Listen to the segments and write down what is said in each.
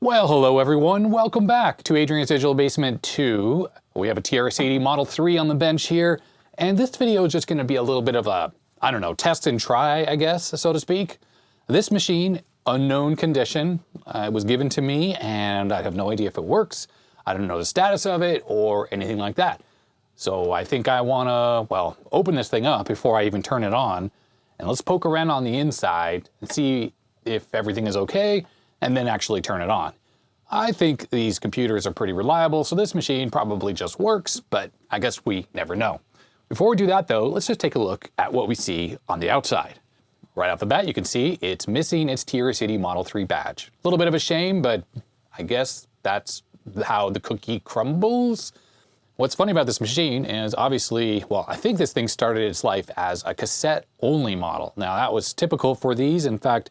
Well, hello everyone. Welcome back to Adrian's Digital Basement 2. We have a TRS-80 Model 3 on the bench here, and this video is just going to be a little bit of a, test and try, I guess, so to speak. This machine, unknown condition, was given to me, and I have no idea if it works. I don't know the status of it or anything like that. So I think I want to, well, open this thing up before I even turn it on, and let's poke around on the inside and see if everything is okay, and then actually turn it on. I think these computers are pretty reliable, so this machine probably just works, but I guess we never know. Before we do that though, let's just take a look at what we see on the outside. Right off the bat, you can see it's missing its TRS-80 Model 3 badge. A little bit of a shame, but I guess that's how the cookie crumbles. What's funny about this machine is obviously, well, I think this thing started its life as a cassette-only model. Now that was typical for these. In fact,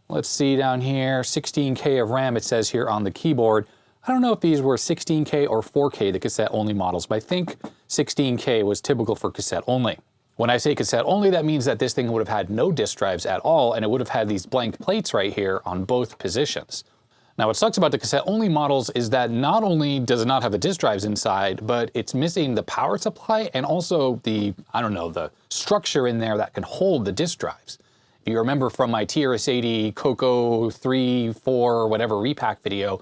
let's see down here, 16K of RAM it says here on the keyboard. I don't know if these were 16K or 4K, the cassette-only models, but I think 16K was typical for cassette-only. When I say cassette-only, that means that this thing would have had no disk drives at all, and it would have had these blank plates right here on both positions. Now what sucks about the cassette-only models is that not only does it not have the disk drives inside, but it's missing the power supply and also the, the structure in there that can hold the disk drives. If you remember from my TRS-80 Coco 3, 4, whatever repack video,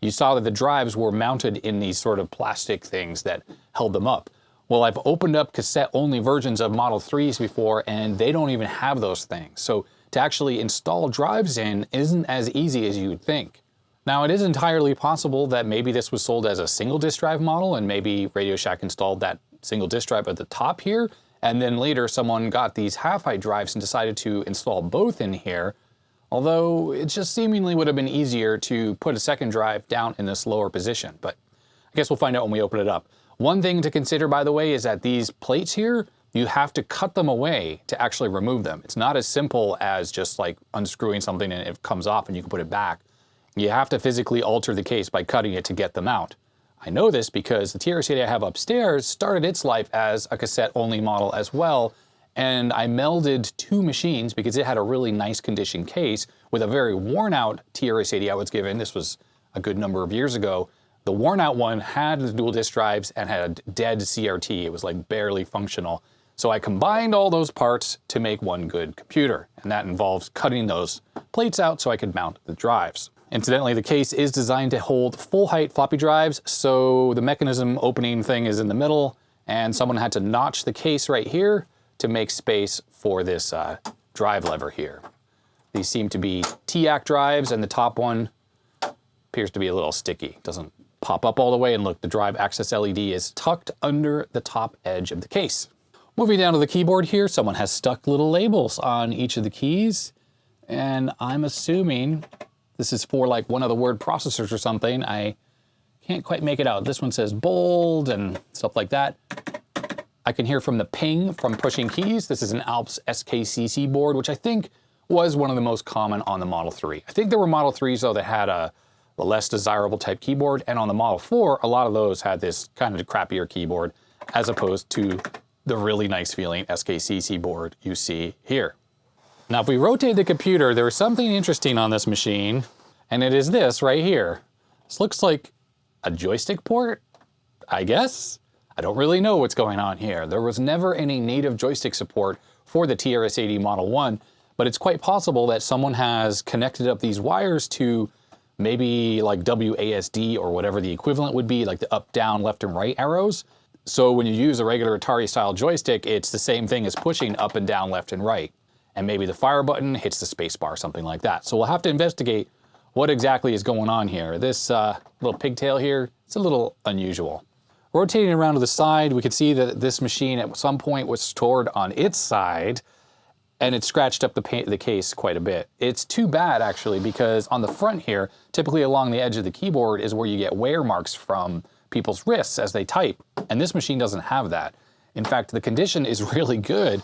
you saw that the drives were mounted in these sort of plastic things that held them up. Well, I've opened up cassette-only versions of Model 3s before, and they don't even have those things. So to actually install drives in isn't as easy as you would think. Now, it is entirely possible that maybe this was sold as a single disk drive model, and maybe Radio Shack installed that single disk drive at the top here, and then later someone got these half-height drives and decided to install both in here, although it just seemingly would have been easier to put a second drive down in this lower position, but I guess we'll find out when we open it up. One thing to consider, by the way, is that these plates here, you have to cut them away to actually remove them. It's not as simple as just like unscrewing something and it comes off and you can put it back. You have to physically alter the case by cutting it to get them out. I know this because the TRS-80 I have upstairs started its life as a cassette-only model as well, and I melded two machines because it had a really nice condition case with a very worn-out TRS-80 I was given. This was a good number of years ago. The worn-out one had the dual disk drives and had a dead CRT. It was like barely functional. So I combined all those parts to make one good computer, and that involves cutting those plates out so I could mount the drives. Incidentally, the case is designed to hold full-height floppy drives, so the mechanism opening thing is in the middle, and someone had to notch the case right here to make space for this drive lever here. These seem to be TAC drives, and the top one appears to be a little sticky. Doesn't pop up all the way, and look, the drive access LED is tucked under the top edge of the case. Moving down to the keyboard here, someone has stuck little labels on each of the keys, and I'm assuming this is for like one of the word processors or something. I can't quite make it out. This one says bold and stuff like that. I can hear from the ping from pushing keys. This is an Alps SKCC board, which I think was one of the most common on the Model 3. I think there were Model 3s though that had a less desirable type keyboard, and on the Model 4, a lot of those had this kind of crappier keyboard as opposed to the really nice feeling SKCC board you see here. Now, if we rotate the computer, there is something interesting on this machine, and it is this right here. This looks like a joystick port, I guess? I don't really know what's going on here. There was never any native joystick support for the TRS-80 Model 1, but it's quite possible that someone has connected up these wires to maybe like WASD or whatever the equivalent would be, like the up, down, left, and right arrows. So when you use a regular Atari-style joystick, it's the same thing as pushing up and down, left and right. And maybe the fire button hits the space bar, something like that. So we'll have to investigate what exactly is going on here. This little pigtail here, it's a little unusual. Rotating around to the side, we could see that this machine at some point was stored on its side, and it scratched up the case quite a bit. It's too bad, actually, because on the front here, typically along the edge of the keyboard is where you get wear marks from people's wrists as they type, and this machine doesn't have that. In fact, the condition is really good,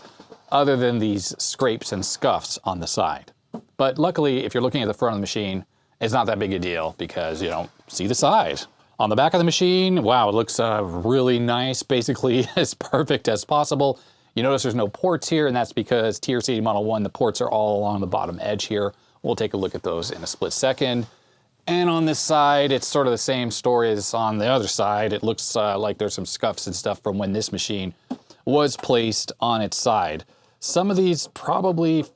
other than these scrapes and scuffs on the side. But luckily, if you're looking at the front of the machine, it's not that big a deal because you don't see the side. On the back of the machine, wow, it looks really nice, basically as perfect as possible. You notice there's no ports here, and that's because TRS-80 Model 1, the ports are all along the bottom edge here. We'll take a look at those in a split second. And on this side, it's sort of the same story as on the other side. It looks like there's some scuffs and stuff from when this machine was placed on its side. Some of these probably,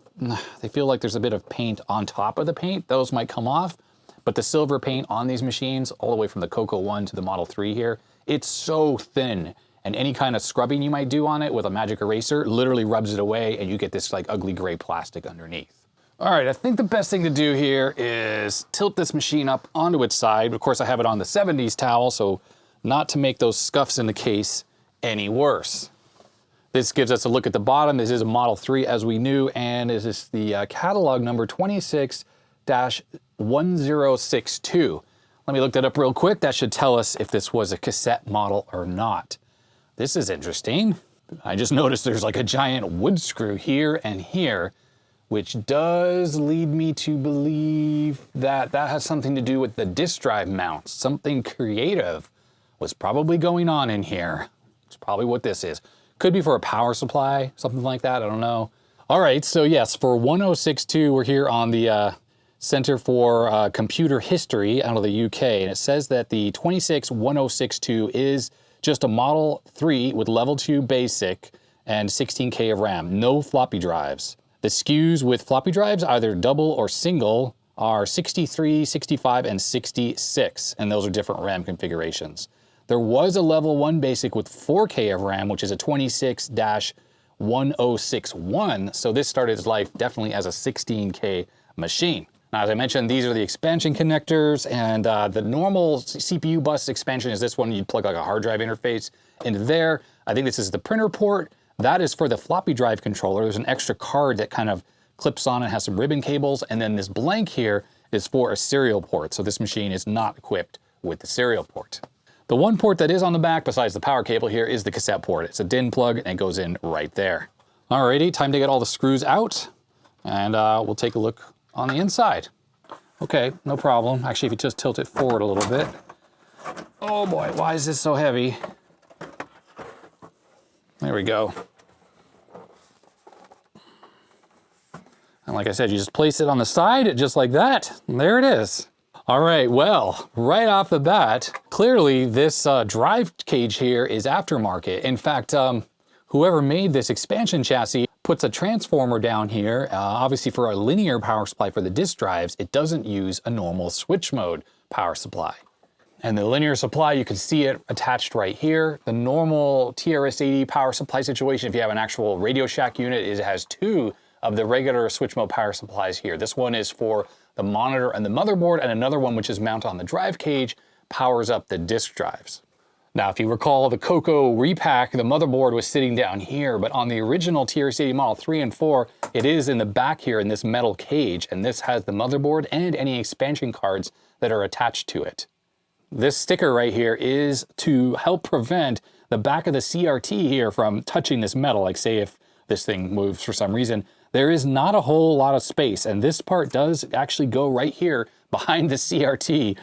they feel like there's a bit of paint on top of the paint. Those might come off, but the silver paint on these machines, all the way from the Coco 1 to the Model 3 here, it's so thin. And any kind of scrubbing you might do on it with a magic eraser literally rubs it away and you get this like ugly gray plastic underneath. All right, I think the best thing to do here is tilt this machine up onto its side. Of course, I have it on the 70s towel, so not to make those scuffs in the case any worse. This gives us a look at the bottom. This is a Model 3 as we knew, and this is the catalog number 26-1062. Let me look that up real quick. That should tell us if this was a cassette model or not. This is interesting. I just noticed there's like a giant wood screw here and here, which does lead me to believe that that has something to do with the disk drive mounts. Something creative was probably going on in here. It's probably what this is. Could be for a power supply, something like that, I don't know. All right, so yes, for 1062, we're here on the Center for Computer History out of the UK, and it says that the 261062 is just a Model 3 with level 2 basic and 16K of RAM, no floppy drives. The SKUs with floppy drives, either double or single, are 63, 65, and 66, and those are different RAM configurations. There was a level 1 basic with 4K of RAM, which is a 26-1061, so this started its life definitely as a 16K machine. Now, as I mentioned, these are the expansion connectors, and the normal CPU bus expansion is this one. You'd plug like a hard drive interface into there. I think this is the printer port. That is for the floppy drive controller. There's an extra card that kind of clips on and has some ribbon cables, and then this blank here is for a serial port. So this machine is not equipped with the serial port. The one port that is on the back, besides the power cable here, is the cassette port. It's a DIN plug, and it goes in right there. Alrighty, time to get all the screws out, and we'll take a look on the inside. Okay, no problem. Actually, if you just tilt it forward a little bit. Oh boy, why is this so heavy? There we go. And like I said, you just place it on the side, just like that, and there it is. All right, well, right off the bat, clearly this drive cage here is aftermarket. In fact, whoever made this expansion chassis puts a transformer down here, obviously for a linear power supply for the disk drives. It doesn't use a normal switch mode power supply. And the linear supply, you can see it attached right here. The normal TRS-80 power supply situation, if you have an actual Radio Shack unit, is it has two of the regular switch mode power supplies here. This one is for the monitor and the motherboard, and another one, which is mounted on the drive cage, powers up the disk drives. Now, if you recall the Coco repack, the motherboard was sitting down here, but on the original TRS-80 Model 3 and 4, it is in the back here in this metal cage, and this has the motherboard and any expansion cards that are attached to it. This sticker right here is to help prevent the back of the CRT here from touching this metal. Like say if this thing moves for some reason, there is not a whole lot of space, and this part does actually go right here behind the CRT.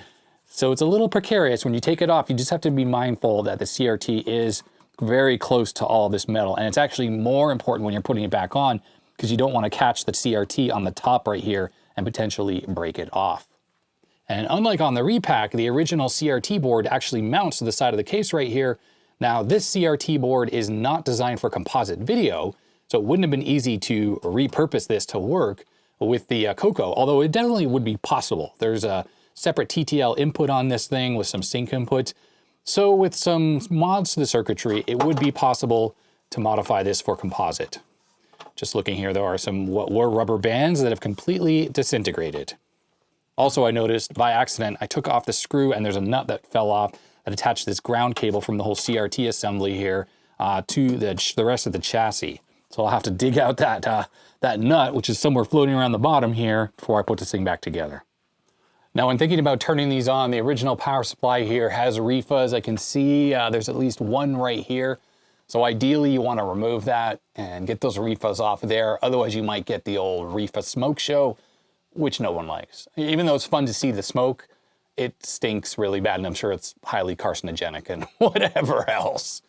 So it's a little precarious. When you take it off, you just have to be mindful that the CRT is very close to all this metal, and it's actually more important when you're putting it back on because you don't want to catch the CRT on the top right here and potentially break it off. And unlike on the repack, the original CRT board actually mounts to the side of the case right here. Now, this CRT board is not designed for composite video, so it wouldn't have been easy to repurpose this to work with the Coco, although it definitely would be possible. There's a separate TTL input on this thing with some sync input. So with some mods to the circuitry, it would be possible to modify this for composite. Just looking here, there are some what were rubber bands that have completely disintegrated. Also, I noticed by accident, I took off the screw and there's a nut that fell off that attached this ground cable from the whole CRT assembly here to the rest of the chassis. So I'll have to dig out that nut, which is somewhere floating around the bottom here, before I put this thing back together. Now, when thinking about turning these on, the original power supply here has refuzz. I can see there's at least one right here. So ideally, you want to remove that and get those refuzz off of there. Otherwise, you might get the old refuzz smoke show, which no one likes. Even though it's fun to see the smoke, it stinks really bad, and I'm sure it's highly carcinogenic and whatever else.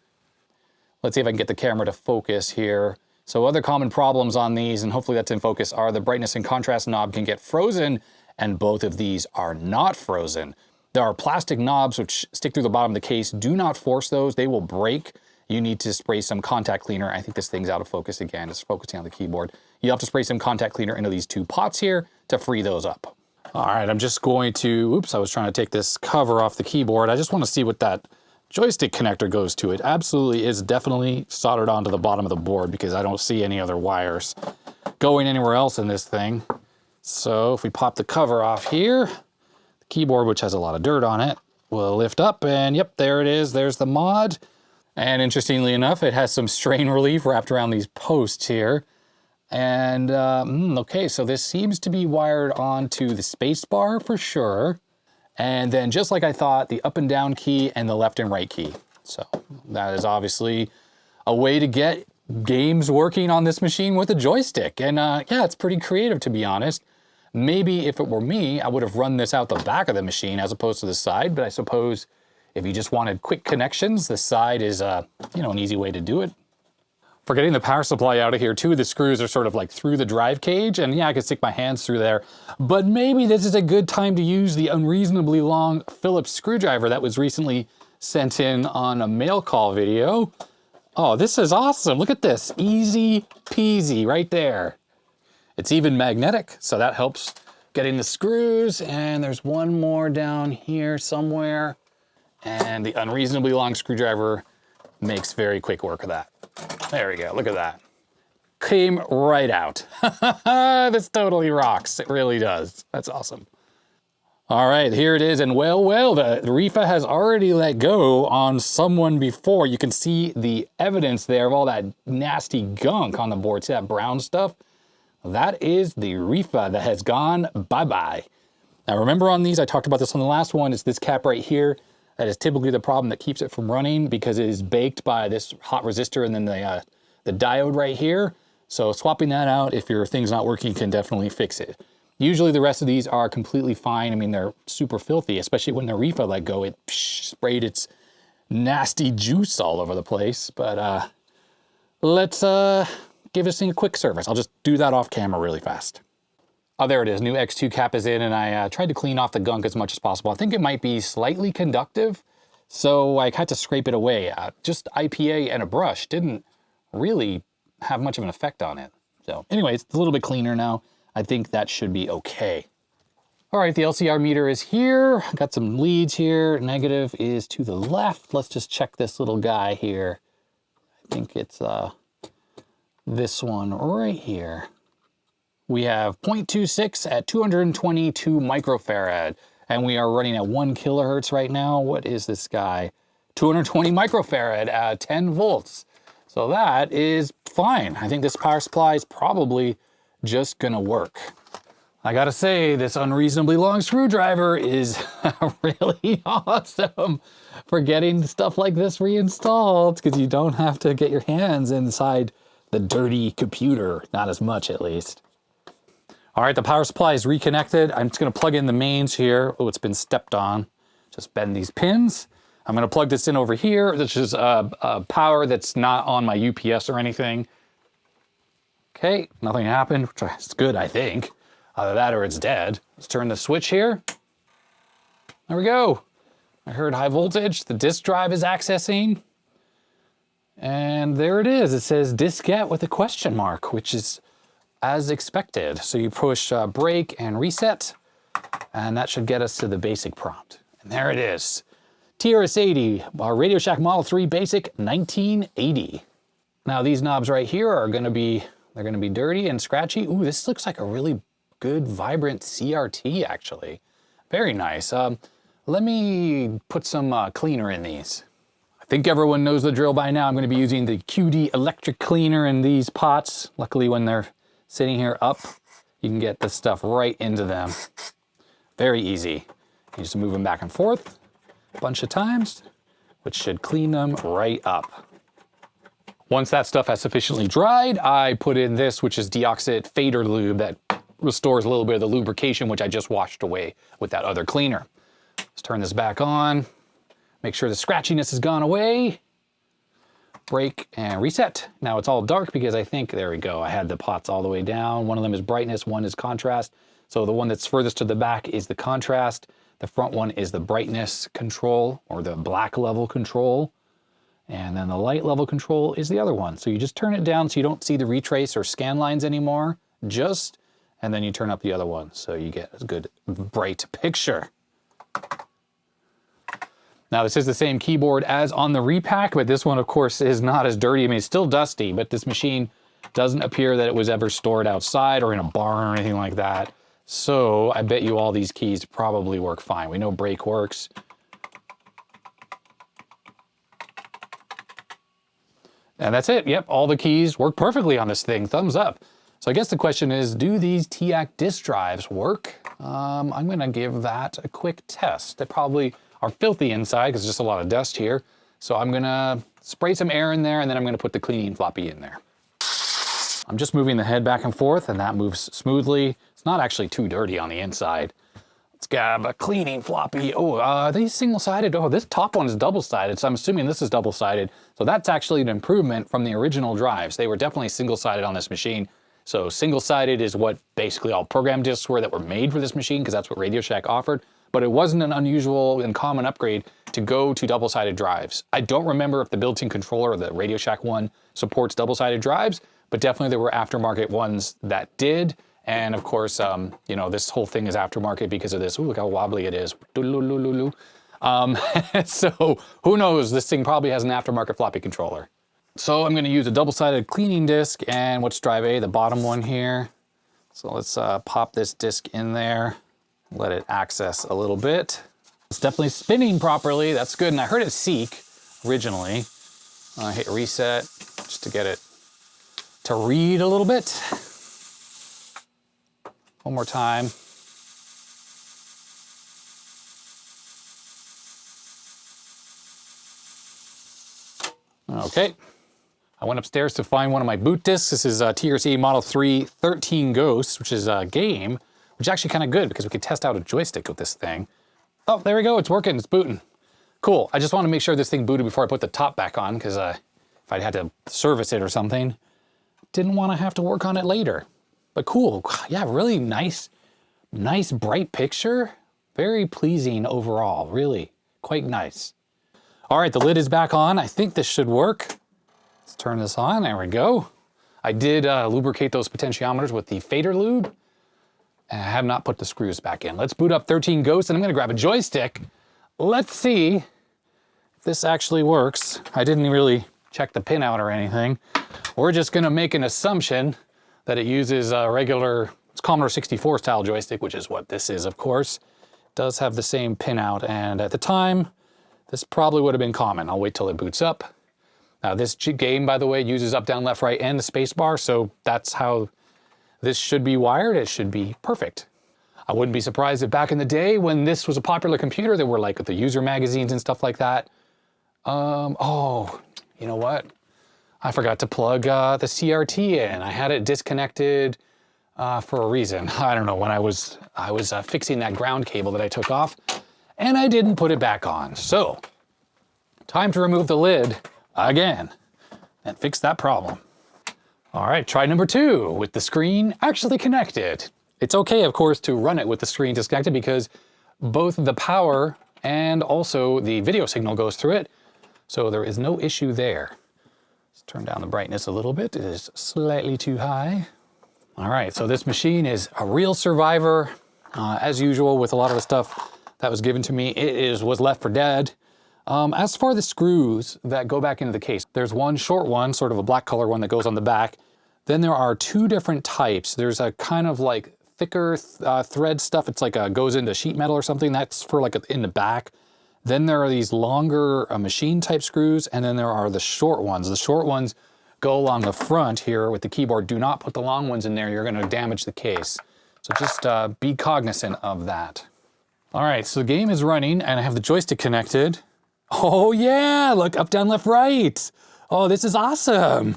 Let's see if I can get the camera to focus here. So other common problems on these, and hopefully that's in focus, are the brightness and contrast knob can get frozen, and both of these are not frozen. There are plastic knobs which stick through the bottom of the case. Do not force those, they will break. You need to spray some contact cleaner. I think this thing's out of focus again, it's focusing on the keyboard. You have to spray some contact cleaner into these two pots here to free those up. All right, I'm just going to, oops, I was trying to take this cover off the keyboard. I just want to see what that joystick connector goes to. It absolutely is definitely soldered onto the bottom of the board because I don't see any other wires going anywhere else in this thing. So if we pop the cover off here, the keyboard, which has a lot of dirt on it, will lift up and yep, there it is. There's the mod. And interestingly enough, it has some strain relief wrapped around these posts here. And okay, so this seems to be wired onto the space bar for sure. And then just like I thought, the up and down key and the left and right key. So that is obviously a way to get games working on this machine with a joystick. And yeah, it's pretty creative, to be honest. Maybe if it were me, I would have run this out the back of the machine as opposed to the side. But I suppose if you just wanted quick connections, the side is you know, an easy way to do it. For getting the power supply out of here, two of the screws are sort of like through the drive cage, and yeah, I could stick my hands through there, but maybe this is a good time to use the unreasonably long Phillips screwdriver that was recently sent in on a mail call video. Oh, this is awesome. Look at this. Easy peasy right there. It's even magnetic, so that helps getting the screws, and there's one more down here somewhere, and the unreasonably long screwdriver makes very quick work of that. There we go, look at that. Came right out. This totally rocks, it really does. That's awesome. All right, here it is, and well, the Rifa has already let go on someone before. You can see the evidence there of all that nasty gunk on the board. See that brown stuff? That is the Rifa that has gone bye-bye. Now remember on these, I talked about this on the last one, it's this cap right here. That is typically the problem that keeps it from running because it is baked by this hot resistor and then the diode right here. So swapping that out if your thing's not working can definitely fix it. Usually the rest of these are completely fine. I mean, they're super filthy, especially when the Rifa let go. It sprayed its nasty juice all over the place. But let's give this thing a quick service. I'll just do that off camera really fast. Oh, there it is, new X2 cap is in, and I tried to clean off the gunk as much as possible. I think it might be slightly conductive, so I had to scrape it away. Just IPA and a brush didn't really have much of an effect on it. So anyway, it's a little bit cleaner now. I think that should be okay. All right, the LCR meter is here. Got some leads here. Negative is to the left. Let's just check this little guy here. I think it's this one right here. We have 0.26 at 222 microfarad, and we are running at 1 kilohertz right now. What is this guy? 220 microfarad at 10 volts. So that is fine. I think this power supply is probably just gonna work. I gotta say, this unreasonably long screwdriver is really awesome for getting stuff like this reinstalled, because you don't have to get your hands inside the dirty computer, not as much at least. All right, the power supply is reconnected. I'm just gonna plug in the mains here. Oh, it's been stepped on. Just bend these pins. I'm gonna plug this in over here. This is power that's not on my UPS or anything. Okay, nothing happened, which is good, I think. Either that or it's dead. Let's turn the switch here. There we go. I heard high voltage. The disk drive is accessing. And there it is. It says diskette with a question mark, which is as expected. So you push break and reset, and that should get us to the basic prompt. And there it is. TRS-80, Radio Shack Model 3 Basic 1980. Now these knobs right here are gonna be, they're gonna be dirty and scratchy. Ooh, this looks like a really good, vibrant CRT actually. Very nice. Let me put some cleaner in these. I think everyone knows the drill by now. I'm gonna be using the QD electric cleaner in these pots. Luckily when they're sitting here up, you can get this stuff right into them. Very easy. You just move them back and forth a bunch of times, which should clean them right up. Once that stuff has sufficiently dried, I put in this, which is Deoxit Fader Lube that restores a little bit of the lubrication, which I just washed away with that other cleaner. Let's turn this back on. Make sure the scratchiness has gone away. Break and reset. Now it's all dark because I think, there we go, I had the pots all the way down. One of them is brightness, one is contrast. So the one that's furthest to the back is the contrast. The front one is the brightness control, or the black level control. And then the light level control is the other one. So you just turn it down so you don't see the retrace or scan lines anymore, and then you turn up the other one so you get a good bright picture. Now this is the same keyboard as on the repack, but this one of course is not as dirty. I mean, it's still dusty, but this machine doesn't appear that it was ever stored outside or in a barn or anything like that. So I bet you all these keys probably work fine. We know brake works. And that's it. Yep, all the keys work perfectly on this thing. Thumbs up. So I guess the question is, do these TAC disk drives work? I'm gonna give that a quick test. They probably are filthy inside because there's just a lot of dust here. So I'm gonna spray some air in there and then I'm gonna put the cleaning floppy in there. I'm just moving the head back and forth and that moves smoothly. It's not actually too dirty on the inside. Let's grab a cleaning floppy. Oh, are these single-sided? Oh, this top one is double-sided, so I'm assuming this is double-sided. So that's actually an improvement from the original drives. They were definitely single-sided on this machine. So single-sided is what basically all program discs were that were made for this machine, because that's what Radio Shack offered. But it wasn't an unusual and common upgrade to go to double-sided drives. I don't remember if the built-in controller or the Radio Shack one supports double-sided drives, but definitely there were aftermarket ones that did. And of course, you know, this whole thing is aftermarket because of this. Ooh, look how wobbly it is. So who knows? This thing probably has an aftermarket floppy controller. So I'm going to use a double-sided cleaning disc, and what's drive A, the bottom one here. So let's pop this disc in there, let it access a little bit. It's definitely spinning properly. That's good. And I heard it seek originally. I hit reset just to get it to read a little bit. One more time. Okay. I went upstairs to find one of my boot discs. This is TRS-80 Model 3 13 Ghosts, which is a game, which is actually kind of good because we could test out a joystick with this thing. Oh, there we go. It's working. It's booting. Cool. I just want to make sure this thing booted before I put the top back on, because if I had to service it or something, didn't want to have to work on it later. But cool. Yeah, really nice bright picture. Very pleasing overall. Really quite nice. All right, the lid is back on. I think this should work. Let's turn this on. There we go. I did lubricate those potentiometers with the fader lube, and I have not put the screws back in. Let's boot up 13 Ghosts, and I'm gonna grab a joystick. Let's see if this actually works. I didn't really check the pin out or anything. We're just gonna make an assumption that it uses a regular, it's Commodore 64 style joystick, which is what this is, of course. It does have the same pin out, and at the time, this probably would have been common. I'll wait till it boots up. Now this game, by the way, uses up, down, left, right, and the space bar, so that's how this should be wired. It should be perfect. I wouldn't be surprised if back in the day when this was a popular computer, there were like the user magazines and stuff like that. Oh, you know what? I forgot to plug the CRT in. I had it disconnected for a reason. I don't know, when I was fixing that ground cable that I took off, and I didn't put it back on. So, time to remove the lid again and fix that problem. All right, try number 2 with the screen actually connected. It's okay, of course, to run it with the screen disconnected because both the power and also the video signal goes through it. So there is no issue there. Let's turn down the brightness a little bit. It is slightly too high. All right, so this machine is a real survivor. As usual with a lot of the stuff that was given to me, was left for dead. As for the screws that go back into the case, there's one short one, sort of a black color one that goes on the back. Then there are 2 different types. There's a kind of like thicker thread stuff. It's like goes into sheet metal or something. That's for like in the back. Then there are these longer machine type screws, and then there are the short ones. The short ones go along the front here with the keyboard. Do not put the long ones in there. You're going to damage the case. So just be cognizant of that. All right, so the game is running, and I have the joystick connected. Oh yeah, look, up, down, left, right. Oh, this is awesome.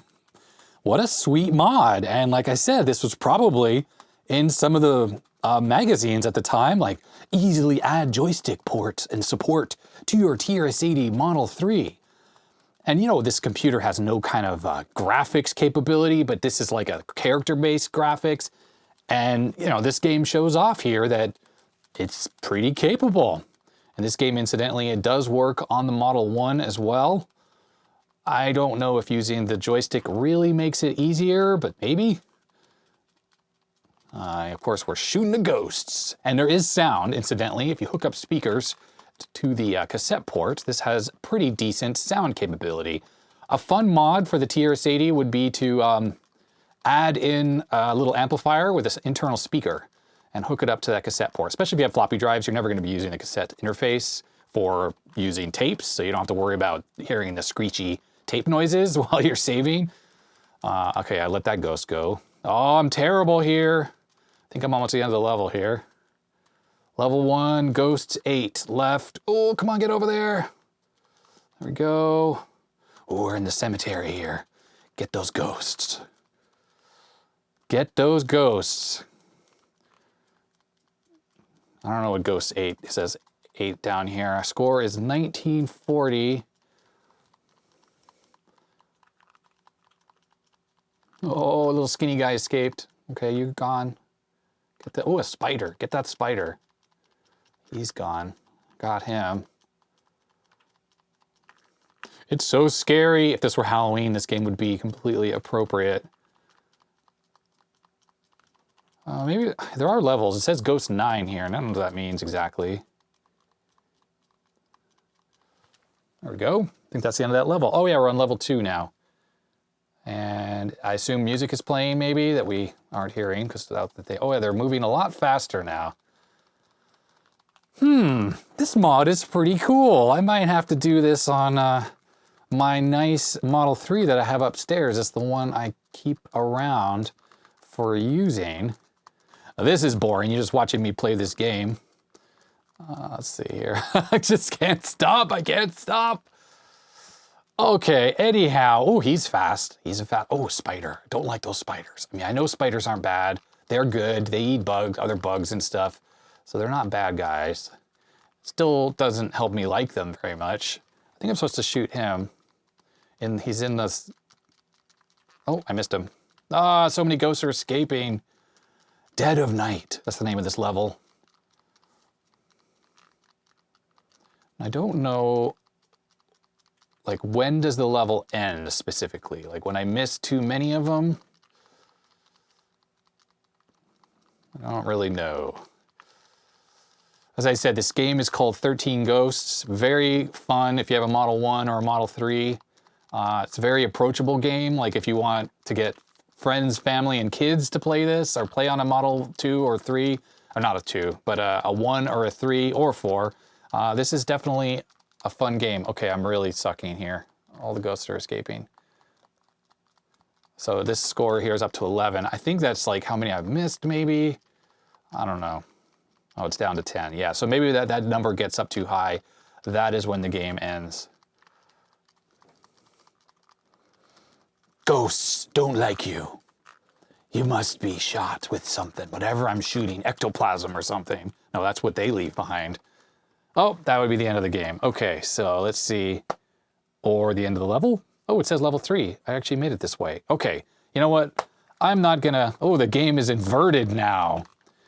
What a sweet mod. And like I said, this was probably in some of the magazines at the time, like easily add joystick ports and support to your TRS-80 Model 3. And you know, this computer has no kind of graphics capability, but this is like a character-based graphics. And, you know, this game shows off here that it's pretty capable. And this game, incidentally, it does work on the Model 1 as well. I don't know if using the joystick really makes it easier, but maybe. Of course, we're shooting the ghosts. And there is sound, incidentally. If you hook up speakers to the cassette port, this has pretty decent sound capability. A fun mod for the TRS-80 would be to add in a little amplifier with this internal speaker and hook it up to that cassette port. Especially if you have floppy drives, you're never going to be using the cassette interface for using tapes, so you don't have to worry about hearing the screechy tape noises while you're saving. Okay, I let that ghost go. Oh, I'm terrible here. I think I'm almost at the end of the level here. Level 1, ghosts 8, left. Oh, come on, get over there. There we go. Oh, we're in the cemetery here. Get those ghosts. Get those ghosts. I don't know what ghost 8, it says 8 down here. Our score is 1940. Oh, little skinny guy escaped. Okay, you're gone. Get the, oh, a spider. Get that spider. He's gone. Got him. It's so scary. If this were Halloween, this game would be completely appropriate. Maybe there are levels. It says Ghost 9 here. I don't know what that means exactly. There we go. I think that's the end of that level. Oh yeah, we're on level 2 now. And I assume music is playing maybe that we aren't hearing because oh yeah, they're moving a lot faster now. This mod is pretty cool. I might have to do this on my nice Model 3 that I have upstairs. It's the one I keep around for using. Now, this is boring. You're just watching me play this game. Let's see here. I just can't stop. I can't stop. Okay, anyhow. Oh, he's fast. He's a fast. Oh, spider. Don't like those spiders. I mean, I know spiders aren't bad. They're good. They eat bugs, other bugs and stuff. So they're not bad guys. Still doesn't help me like them very much. I think I'm supposed to shoot him. And he's in this. Oh, I missed him. Ah, so many ghosts are escaping. Dead of Night. That's the name of this level. I don't know, like, when does the level end specifically? Like, when I miss too many of them? I don't really know. As I said, this game is called 13 Ghosts. Very fun if you have a Model 1 or a Model 3. It's a very approachable game. Like, if you want to get friends, family, and kids to play this, or play on a Model 2 or 3, or not a 2, but a 1 or a 3 or 4, this is definitely a fun game. Okay, I'm really sucking here. All the ghosts are escaping. So this score here is up to 11. I think that's like how many I've missed, maybe. I don't know. Oh, it's down to 10. Yeah, so maybe that number gets up too high. That is when the game ends. Ghosts don't like you. You must be shot with something. Whatever I'm shooting, ectoplasm or something. No, that's what they leave behind. Oh, that would be the end of the game. Okay, so let's see. Or the end of the level? Oh, it says level 3. I actually made it this way. Okay, you know what? I'm not gonna... Oh, the game is inverted now.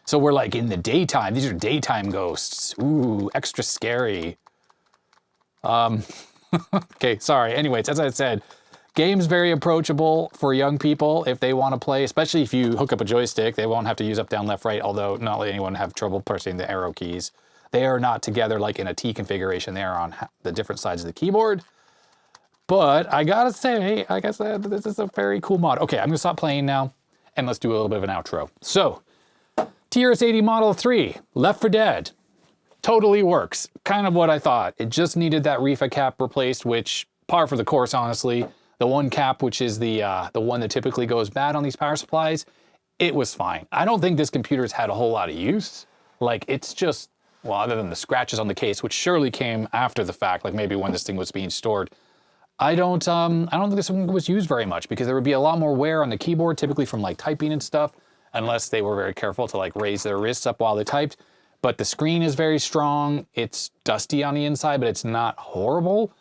So we're like in the daytime. These are daytime ghosts. Ooh, extra scary. Okay, sorry. Anyways, as I said, game's very approachable for young people if they want to play, especially if you hook up a joystick. They won't have to use up, down, left, right, although not let anyone have trouble pressing the arrow keys. They are not together like in a T configuration. They are on the different sides of the keyboard. But I gotta say, like I said, this is a very cool mod. Okay, I'm gonna stop playing now, and let's do a little bit of an outro. So, TRS-80 Model 3, Left 4 Dead. Totally works. Kind of what I thought. It just needed that reefa cap replaced, which, par for the course, honestly. The one cap, which is the one that typically goes bad on these power supplies, it was fine. I don't think this computer's had a whole lot of use. Like, it's just, well, other than the scratches on the case, which surely came after the fact, like maybe when this thing was being stored. I don't think this one was used very much because there would be a lot more wear on the keyboard, typically from like typing and stuff, unless they were very careful to like raise their wrists up while they typed. But the screen is very strong. It's dusty on the inside, but it's not horrible.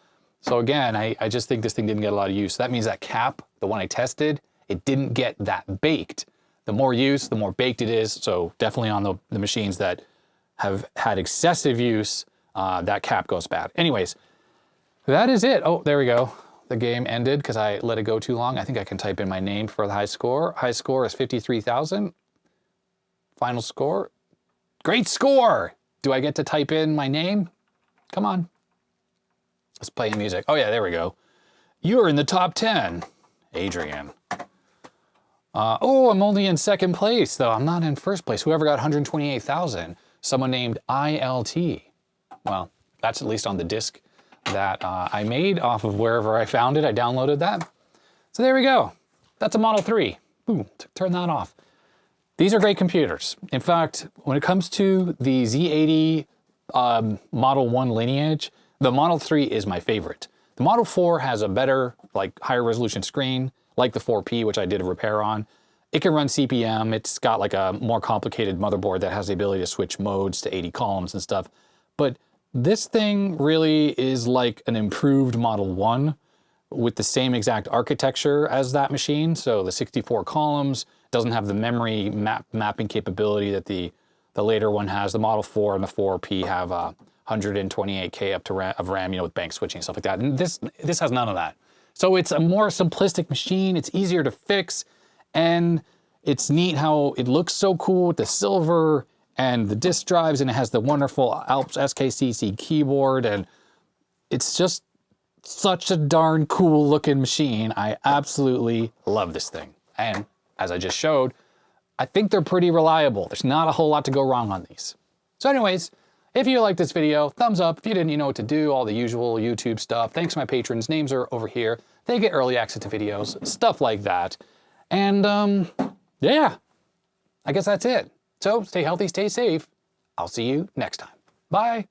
So again, I just think this thing didn't get a lot of use. That means that cap, the one I tested, it didn't get that baked. the more use, the more baked it is. So definitely on the machines that have had excessive use, that cap goes bad. Anyways, that is it. Oh, there we go. The game ended because I let it go too long. I think I can type in my name for the high score. High score is 53,000. Final score, great score. Do I get to type in my name? Come on. Let's play music. Oh yeah, there we go. You're in the top 10, Adrian. Oh, I'm only in second place though. I'm not in first place. Whoever got 128,000, someone named ILT. Well, that's at least on the disc that I made off of wherever I found it. I downloaded that. So there we go. That's a Model 3. Ooh, turn that off. These are great computers. In fact, when it comes to the Z80 Model 1 lineage, the Model 3 is my favorite. The Model 4 has a better, like, higher resolution screen, like the 4P, which I did a repair on. It can run CPM. It's got like a more complicated motherboard that has the ability to switch modes to 80 columns and stuff. But this thing really is like an improved Model 1 with the same exact architecture as that machine. So the 64 columns, doesn't have the memory mapping capability that the later one has. The Model 4 and the 4P have 128K up to of RAM, you know, with bank switching and stuff like that. And this has none of that. So it's a more simplistic machine. It's easier to fix, and it's neat how it looks so cool with the silver and the disk drives, and it has the wonderful Alps SKCC keyboard, and it's just such a darn cool looking machine. I absolutely love this thing. And as I just showed, I think they're pretty reliable. There's not a whole lot to go wrong on these. So anyways, if you liked this video, thumbs up. If you didn't, you know what to do, all the usual YouTube stuff. Thanks to my patrons, names are over here. They get early access to videos, stuff like that. And yeah, I guess that's it. So stay healthy, stay safe. I'll see you next time. Bye.